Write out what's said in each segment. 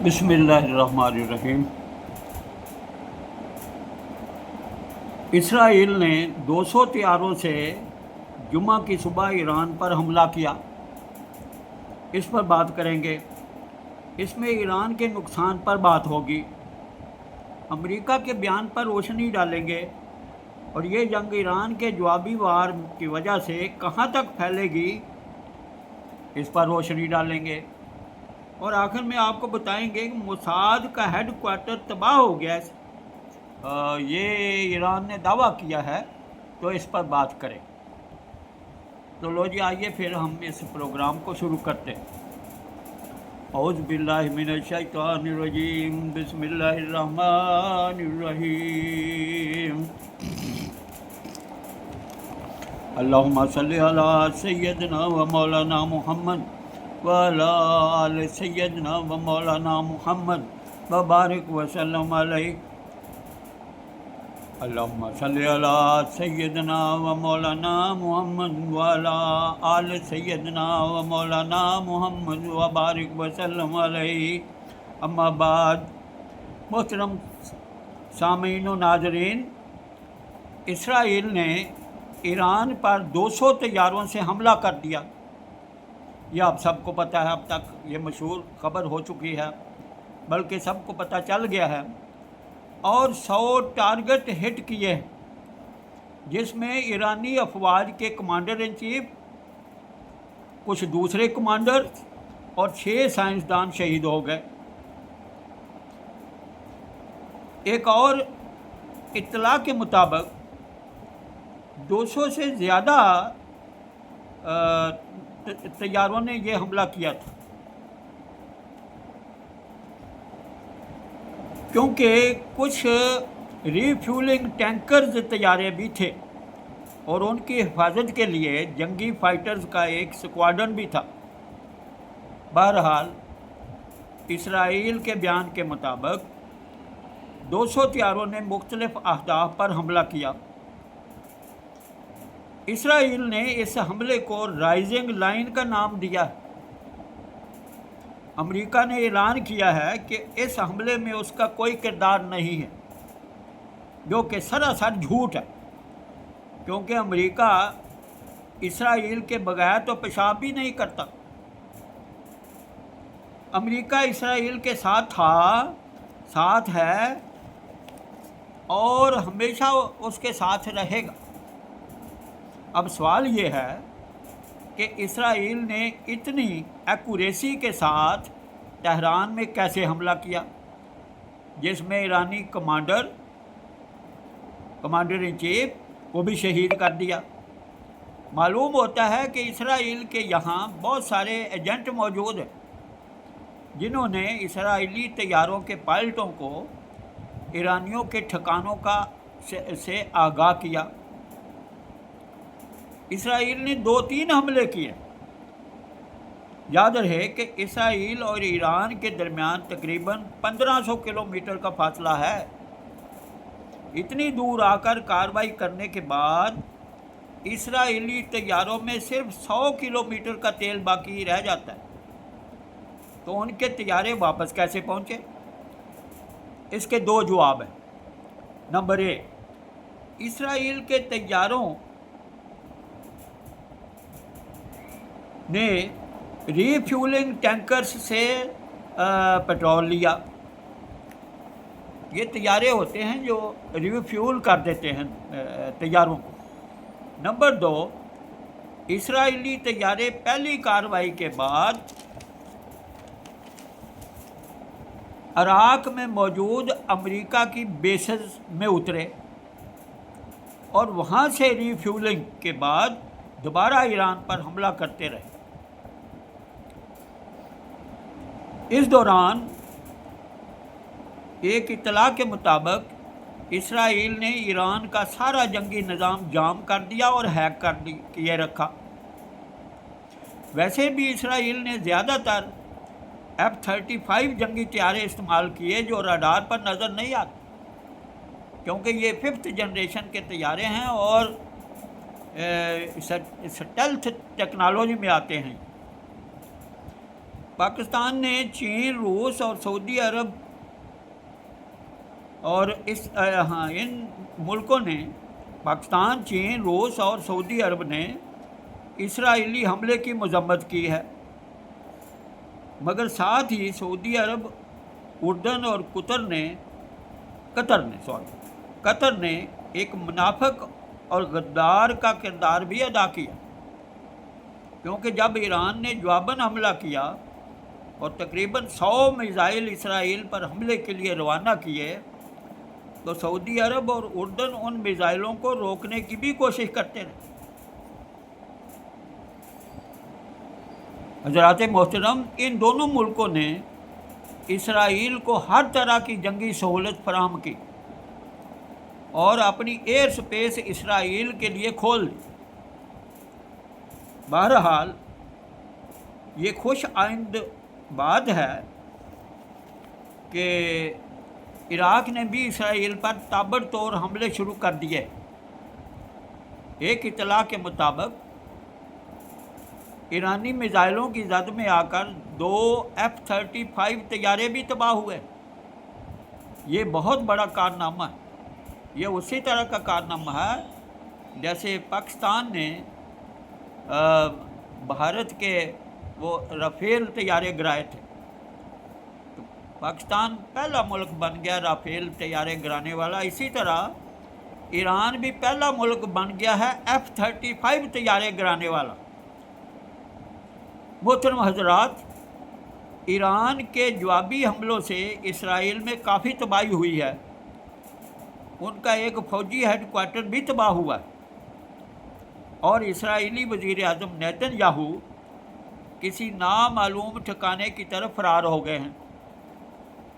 بسم اللہ الرحمن الرحیم۔ اسرائیل نے 200 طیاروں سے جمعہ کی صبح ایران پر حملہ کیا، اس پر بات کریں گے۔ اس میں ایران کے نقصان پر بات ہوگی، امریکہ کے بیان پر روشنی ڈالیں گے، اور یہ جنگ ایران کے جوابی وار کی وجہ سے کہاں تک پھیلے گی اس پر روشنی ڈالیں گے، اور آخر میں آپ کو بتائیں گے کہ موساد کا ہیڈ کوارٹر تباہ ہو گیا ہے، یہ ایران نے دعویٰ کیا ہے، تو اس پر بات کریں۔ تو لو جی، آئیے پھر ہم اس پروگرام کو شروع کرتے ہیں۔ اعوذ باللہ من الشیطان الرجیم، بسم اللہ الرحمن الرحیم۔ اللہم صلی علی سیدنا و مولانا محمد وعلی آل سیدنا و مولانا محمد وبارک وسلم علیہ۔ اللہم صلی علی سیدنا و مولانا محمد وعلی آل سیدنا و مولانا محمد وبارک وسلم علیہ۔ اما بعد، محترم سامعین و ناظرین، اسرائیل نے ایران پر 200 طیاروں سے حملہ کر دیا۔ یہ آپ سب کو پتہ ہے، اب تک یہ مشہور خبر ہو چکی ہے، بلکہ سب کو پتہ چل گیا ہے، اور 100 ٹارگٹ ہٹ کیے، جس میں ایرانی افواج کے کمانڈر ان چیف، کچھ دوسرے کمانڈر اور 6 سائنسدان شہید ہو گئے۔ ایک اور اطلاع کے مطابق 200 سے زیادہ طیاروں نے یہ حملہ کیا تھا، کیونکہ کچھ ری فیولنگ ٹینکرز طیارے بھی تھے، اور ان کی حفاظت کے لیے جنگی فائٹرز کا ایک سکواڈن بھی تھا۔ بہرحال، اسرائیل کے بیان کے مطابق 200 طیاروں نے مختلف اہداف پر حملہ کیا۔ اسرائیل نے اس حملے کو رائزنگ لائن کا نام دیا۔ امریکہ نے اعلان کیا ہے کہ اس حملے میں اس کا کوئی کردار نہیں ہے، جو کہ سراسر جھوٹ ہے، کیونکہ امریکہ اسرائیل کے بغیر تو پیشاب بھی نہیں کرتا۔ امریکہ اسرائیل کے ساتھ تھا، ساتھ ہے، اور ہمیشہ اس کے ساتھ رہے گا۔ اب سوال یہ ہے کہ اسرائیل نے اتنی ایکوریسی کے ساتھ تہران میں کیسے حملہ کیا، جس میں ایرانی کمانڈر ان چیف کو بھی شہید کر دیا۔ معلوم ہوتا ہے کہ اسرائیل کے یہاں بہت سارے ایجنٹ موجود ہیں، جنہوں نے اسرائیلی طیاروں کے پائلٹوں کو ایرانیوں کے ٹھکانوں سے آگاہ کیا۔ اسرائیل نے 2-3 حملے کیے۔ یاد رہے کہ اسرائیل اور ایران کے درمیان تقریباً 1500 کلومیٹر کا فاصلہ ہے۔ اتنی دور آ کر کارروائی کرنے کے بعد اسرائیلی طیاروں میں صرف 100 کلومیٹر کا تیل باقی رہ جاتا ہے، تو ان کے طیارے واپس کیسے پہنچے؟ اس کے 2 جواب ہیں۔ نمبر 1، اسرائیل کے طیاروں نے ری فیولنگ ٹینکرز سے پٹرول لیا۔ یہ طیارے ہوتے ہیں جو ری فیول کر دیتے ہیں طیاروں کو۔ نمبر 2، اسرائیلی طیارے پہلی کارروائی کے بعد عراق میں موجود امریکہ کی بیسز میں اترے، اور وہاں سے ری فیولنگ کے بعد دوبارہ ایران پر حملہ کرتے رہے۔ اس دوران ایک اطلاع کے مطابق اسرائیل نے ایران کا سارا جنگی نظام جام کر دیا اور ہیک کیے رکھا۔ ویسے بھی اسرائیل نے زیادہ تر F-35 جنگی طیارے استعمال کیے، جو راڈار پر نظر نہیں آتے، کیونکہ یہ 5th جنریشن کے طیارے ہیں اور اسٹیلتھ ٹیکنالوجی میں آتے ہیں۔ पाकिस्तान ने चीन, रूस और सऊदी अरब और इन मुल्कों ने, पाकिस्तान, चीन, रूस और सऊदी अरब ने इसराइली हमले की मजम्मत की है, मगर साथ ही सऊदी अरब, उर्दन और कतर ने एक मुनाफिक और गद्दार का किरदार भी अदा किया, क्योंकि जब ईरान ने जवाबन हमला किया और तकरीबन 100 मिसाइल इसराइल पर हमले के लिए रवाना किए, तो सऊदी अरब और उर्दन उन मिसाइलों को रोकने की भी कोशिश करते रहे। हज़रात मोहतरम, इन दोनों मुल्कों ने इसराइल को हर तरह की जंगी सहूलत फराहम की और अपनी एयर स्पेस इसराइल के लिए खोल दी। बहरहाल ये खुश आइंद बात है कि इराक ने भी इसराइल पर ताबड़तोड़ हमले शुरू कर दिए। एक इत्तला के मुताबिक ईरानी मिसाइलों की जद में आकर 2 F-35 तैयारे भी तबाह हुए। ये बहुत बड़ा कारनामा है। ये उसी तरह का कारनामा है जैसे पाकिस्तान ने भारत के वो राफेल तैयारे गिराए थे। तो पाकिस्तान पहला मुल्क बन गया राफेल तैयारे गिराने वाला। इसी तरह ईरान भी पहला मुल्क बन गया है F-35 तैयारे गिराने वाला। मोहतरम हजरात, ईरान के जवाबी हमलों से इसराइल में काफ़ी तबाही हुई है। उनका एक फ़ौजी हेडक्वार्टर भी तबाह हुआ है और इसराइली वज़ीर आज़म नेतन्याहू किसी नामालूम ठिकाने की तरफ फरार हो गए हैं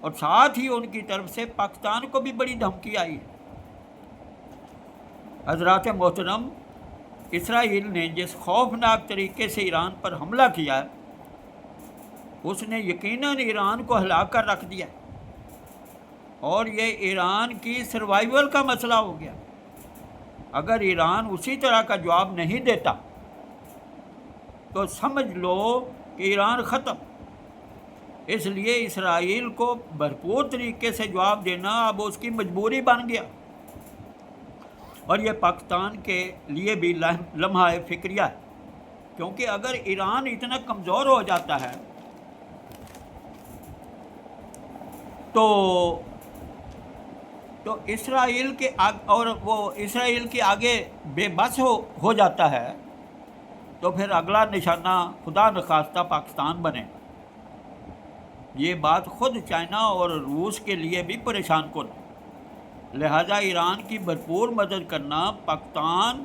और साथ ही उनकी तरफ से पाकिस्तान को भी बड़ी धमकी आई है। हज़रात मोहतरम, इसराइल ने जिस खौफनाक तरीके से ईरान पर हमला किया है, उसने यकीनन ईरान को हिला कर रख दिया और ये ईरान की सर्वाइवल का मसला हो गया। अगर ईरान उसी तरह का जवाब नहीं देता तो समझ लो कि ईरान ख़त्म। इसलिए इसराइल को भरपूर तरीके से जवाब देना अब उसकी मजबूरी बन गया और ये पाकिस्तान के लिए भी लम्हा फ़िक्रिया है, क्योंकि अगर ईरान इतना कमज़ोर हो जाता है तो इसराइल के और वो इसराइल के आगे बेबस हो जाता है, तो फिर अगला निशाना खुदा नखास्ता पाकिस्तान बने। ये बात खुद चाइना और रूस के लिए भी परेशान कुन। लिहाजा ईरान की भरपूर मदद करना पाकिस्तान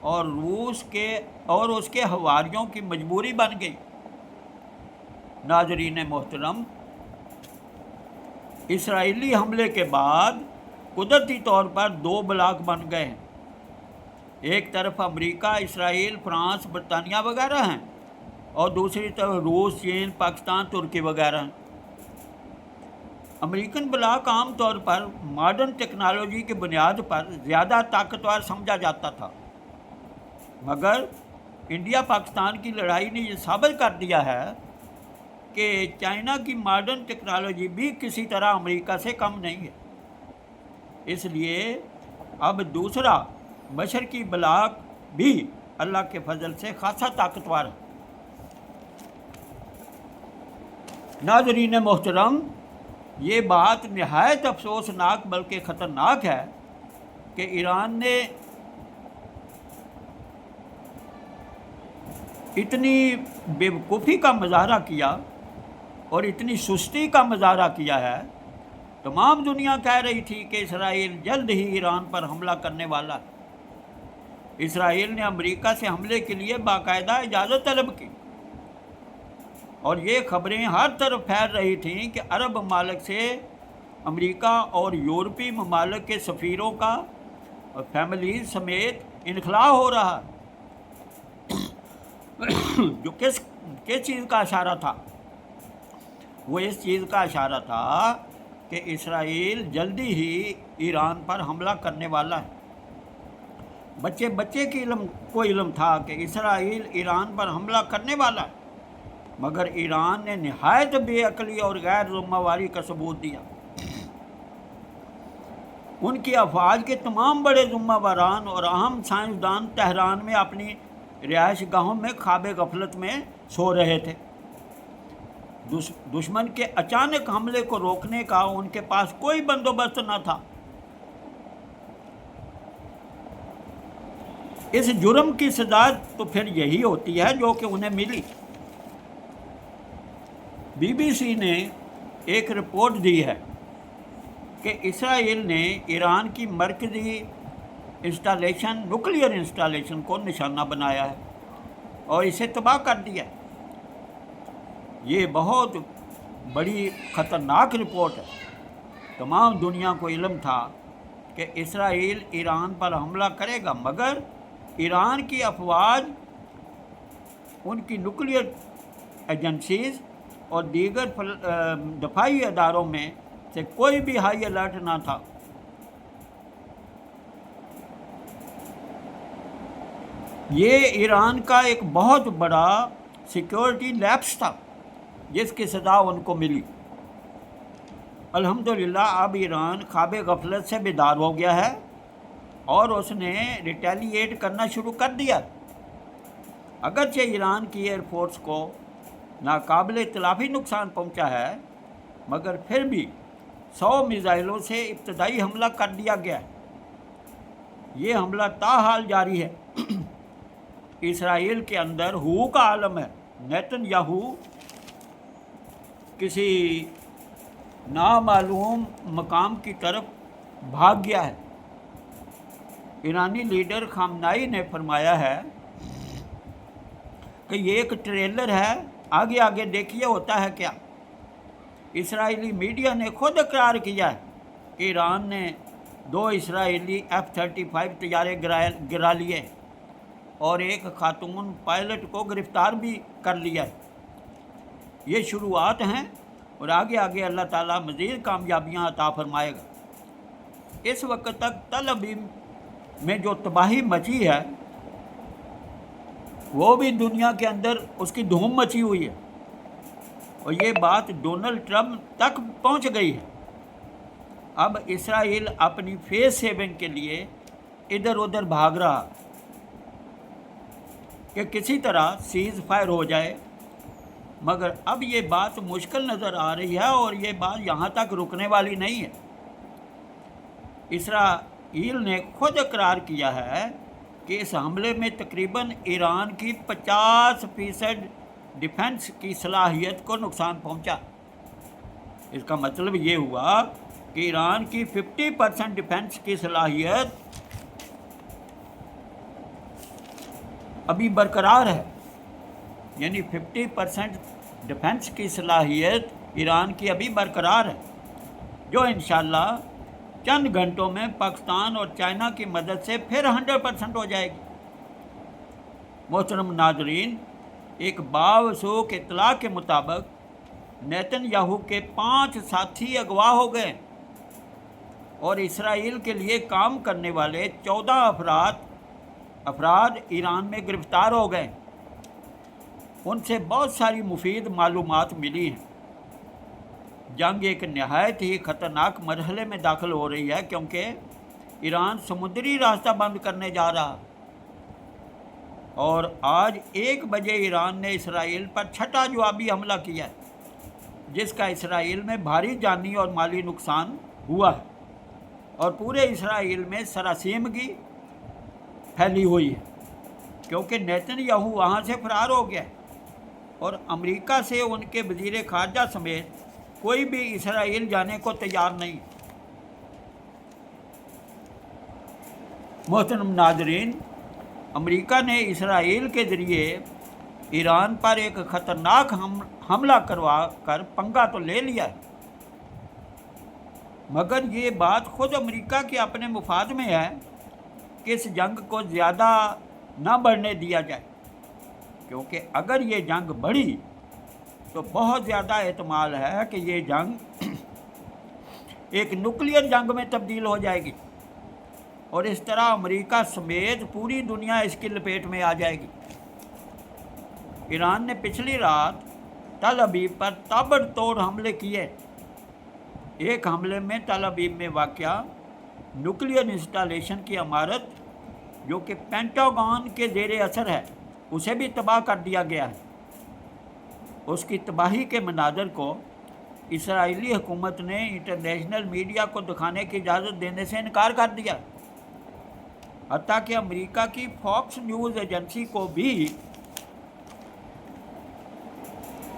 और रूस के और उसके हवारियों की मजबूरी बन गई। नाज़रीन मोहतरम, इसराइली हमले के बाद कुदरती तौर पर 2 ब्लॉक बन गए हैं। एक तरफ अमेरिका, इसराइल, फ्रांस, बरतानिया वगैरह हैं और दूसरी तरफ रूस, चीन, पाकिस्तान, तुर्की वगैरह हैं। अमेरिकन ब्लॉक आम तौर पर मॉडर्न टेक्नोलॉजी की बुनियाद पर ज़्यादा ताकतवर समझा जाता था, मगर इंडिया पाकिस्तान की लड़ाई ने यह साबित कर दिया है कि चाइना की मॉडर्न टेक्नोलॉजी भी किसी तरह अमेरिका से कम नहीं है। इसलिए अब दूसरा मशरकी ब्लॉक भी अल्लाह के फजल से खासा ताकतवर है। नाज़रीन मोहतरम, ये बात नहायत अफसोसनाक बल्कि ख़तरनाक है कि ईरान ने इतनी बेवकूफ़ी का मुजाहरा किया और इतनी सुस्ती का मुजाहरा किया है। तमाम दुनिया कह रही थी कि इसराइल जल्द ही ईरान पर हमला करने वाला है। इसराइल ने अमेरिका से हमले के लिए बाकायदा इजाज़त तलब की और ये खबरें हर तरफ फैल रही थीं कि अरब ममालिक से अमेरिका और यूरोपीय ममालिक के सफ़ीरों का और फैमिलीज समेत इनखला हो रहा जो किस चीज़ का इशारा था? वो इस चीज़ का इशारा था कि इसराइल जल्दी ही ईरान पर हमला करने वाला है। बच्चे के को इल्म था कि इसराइल ईरान पर हमला करने वाला है, मगर ईरान ने नहायत बेअक्ली और गैर ज़िम्मेवारी का सबूत दिया। उनकी अफवाज के तमाम बड़े ज़िम्मेवारान और अहम साइंसदान तेहरान में अपनी रिहाइश गाहों में ख्वाब गफलत में सो रहे थे। दुश्मन के अचानक हमले को रोकने का उनके पास कोई बंदोबस्त न था। इस जुर्म की सजा तो फिर यही होती है जो कि उन्हें मिली। BBC ने एक रिपोर्ट दी है कि इसराइल ने ईरान की मरकज़ी इंस्टॉलेशन न्यूक्लियर इंस्टॉलेशन को निशाना बनाया है और इसे तबाह कर दिया। ये बहुत बड़ी ख़तरनाक रिपोर्ट है। तमाम दुनिया को इल्म था कि इसराइल ईरान पर हमला करेगा, मगर ईरान की अफवाज, उनकी न्यूक्लियर एजेंसीज़ और दीगर दफाई अदारों में से कोई भी हाई अलर्ट ना था। ये ईरान का एक बहुत बड़ा सिक्योरिटी लैप्स था जिसकी सज़ा उनको मिली। अल्हम्दुलिल्लाह अब ईरान ख्वाब गफलत से बेदार हो गया है और उसने रिटेलिएट करना शुरू कर दिया। अगरचे ईरान की एयरफोर्स को नाकाबिल इतलाफ़ी नुकसान पहुंचा है, मगर फिर भी 100 मिसाइलों से इब्तदाई हमला कर दिया गया है। ये हमला ताहाल जारी है। इसराइल के अंदर हू का आलम है। नेतन्याहू किसी नामालूम मकाम की तरफ भाग गया है। ईरानी लीडर खामनाई ने फरमाया है कि ये एक ट्रेलर है, आगे आगे देखिए होता है क्या। इसराइली मीडिया ने खुद इकरार किया है कि ईरान ने 2 इसराइली F-35 तैयारे गिरा लिए और एक खातून पायलट को गिरफ़्तार भी कर लिया है। ये शुरुआत हैं और आगे आगे अल्लाह ताला मज़ीद कामयाबियाँ अता फरमाएगा। इस वक्त तक तल अबीब में जो तबाही मची है वो भी दुनिया के अंदर उसकी धूम मची हुई है और ये बात डोनाल्ड ट्रंप तक पहुंच गई है। अब इसराइल अपनी फेस सेविंग के लिए इधर उधर भाग रहा कि किसी तरह सीज़ फायर हो जाए, मगर अब ये बात मुश्किल नज़र आ रही है और ये बात यहाँ तक रुकने वाली नहीं है। इसराइल ने खुद इकरार किया है कि इस हमले में तकरीबन ईरान की 50% डिफेंस की सलाहियत को नुकसान पहुंचा। इसका मतलब ये हुआ कि ईरान की 50% डिफेंस की सलाहियत अभी बरकरार है, यानी 50% डिफेंस की सलाहियत ईरान की अभी बरकरार है, जो इंशाअल्लाह चंद घंटों में पाकिस्तान और चाइना की मदद से फिर 100% हो जाएगी। मोहतरम नाजरीन, एक बावसूख इत्तला के मुताबिक नेतन्याहू के 5 साथी अगवा हो गए और इसराइल के लिए काम करने वाले 14 अफराद ईरान में गिरफ़्तार हो गए। उनसे बहुत सारी मुफीद मालूमात मिली हैं। जंग एक नहायत ही ख़तरनाक मरहले में दाखिल हो रही है, क्योंकि ईरान समुद्री रास्ता बंद करने जा रहा और आज 1 बजे ईरान ने इसराइल पर छठा जवाबी हमला किया है, जिसका इसराइल में भारी जानी और माली नुकसान हुआ है और पूरे इसराइल में सरासीमगी फैली हुई है, क्योंकि नेतन्याहू वहाँ से फरार हो गया और अमेरिका से उनके वज़ीर ख़ारजा समेत कोई भी इसराइल जाने को तैयार नहीं। मोहतरम नाजरीन, अमेरिका ने इसराइल के ज़रिए ईरान पर एक ख़तरनाक हमला करवा कर पंगा तो ले लिया है, मगर ये बात खुद अमेरिका के अपने मुफाद में है कि इस जंग को ज़्यादा न बढ़ने दिया जाए, क्योंकि अगर ये जंग बढ़ी तो बहुत ज़्यादा एहतमाल है कि ये जंग एक न्यूक्लियर जंग में तब्दील हो जाएगी और इस तरह अमेरिका समेत पूरी दुनिया इसकी लपेट में आ जाएगी। ईरान ने पिछली रात तल अबीब पर ताबड़तोड़ हमले किए। एक हमले में तल अबीब में वाक़या न्यूक्लियर इंस्टॉलेशन की इमारत जो कि पेंटागन के ज़ेर असर है उसे भी तबाह कर दिया गया है। उसकी तबाही के मनाज़र को इसराइली हुकूमत ने इंटरनेशनल मीडिया को दिखाने की इजाज़त देने से इनकार कर दिया। हत्ता कि अमेरिका की फॉक्स न्यूज़ एजेंसी को भी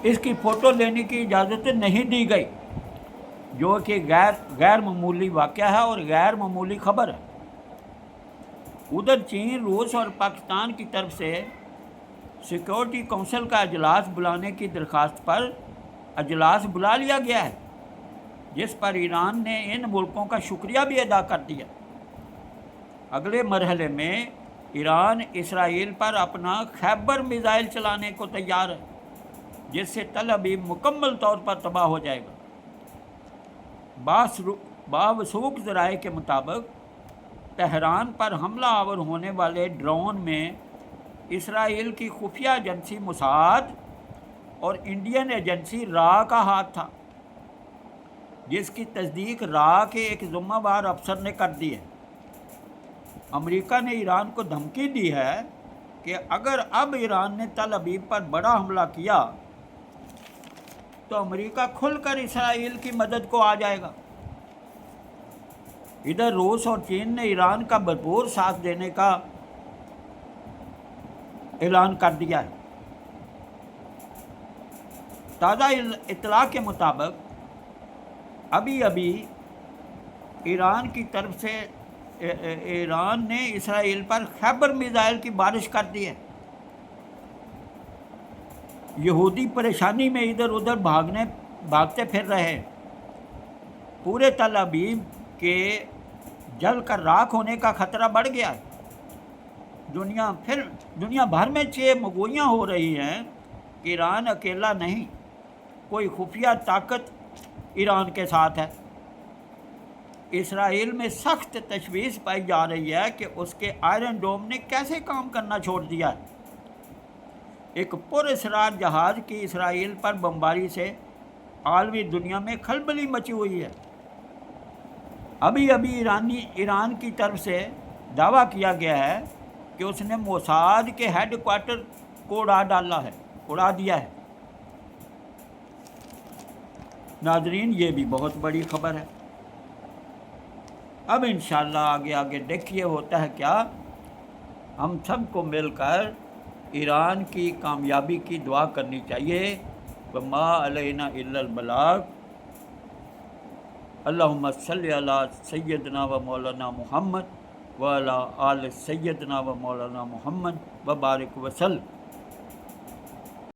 इसकी फ़ोटो लेने की इजाज़त नहीं दी गई, जो कि गैर मामूली वाक़या है और गैर मामूली ख़बर है। उधर चीन, रूस और पाकिस्तान की तरफ से सिक्योरिटी काउंसिल का अजलास बुलाने की दरख्वास्त पर अजलास बुला लिया गया है, जिस पर ईरान ने इन मुल्कों का शुक्रिया भी अदा कर दिया। अगले मरहले में ईरान इसराइल पर अपना खैबर मिसाइल चलाने को तैयार है, जिससे तल अबीब मुकम्मल तौर पर तबाह हो जाएगा। बावसूख ज़राए के मुताबिक तेहरान पर हमला आवर होने वाले ड्रोन में इसराइल की खुफिया एजेंसी मोसाद और इंडियन एजेंसी रा का हाथ था, जिसकी तस्दीक रा के एक ज़िम्मेदार अफसर ने कर दी है। अमेरिका ने ईरान को धमकी दी है कि अगर अब ईरान ने तल अबीब पर बड़ा हमला किया तो अमेरिका खुलकर इसराइल की मदद को आ जाएगा। इधर रूस और चीन ने ईरान का भरपूर साथ देने का ऐलान कर दिया है। ताज़ा इत्तला के मुताबिक अभी ईरान की तरफ से ईरान ने इसराइल पर खैबर मिसाइल की बारिश कर दी है। यहूदी परेशानी में इधर उधर भागते फिर रहे हैं। पूरे तल अबीब के जल कर राख होने का खतरा बढ़ गया है। दुनिया भर में चेमगोइयाँ हो रही हैं कि ईरान अकेला नहीं, कोई खुफिया ताकत ईरान के साथ है। इसराइल में सख्त तशवीश पाई जा रही है कि उसके आयरन डोम ने कैसे काम करना छोड़ दिया है। एक पुरअसरार जहाज़ की इसराइल पर बमबारी से आलमी दुनिया में खलबली मची हुई है। अभी ईरान की तरफ से दावा किया गया है कि उसने मोसाद के हेडक्वार्टर को उड़ा दिया है। नाज़रीन, ये भी बहुत बड़ी ख़बर है। अब इंशाअल्लाह आगे देखिए होता है क्या। हम सबको मिलकर ईरान की कामयाबी की दुआ करनी चाहिए। वमा अलैना इल्लल बलाग। अल्लाहुम्मा सल्लि अला सय्यदना व मौलाना मुहम्मद व अला आल सय्यदना व मौलाना मुहम्मद व बारिक वसल्लम।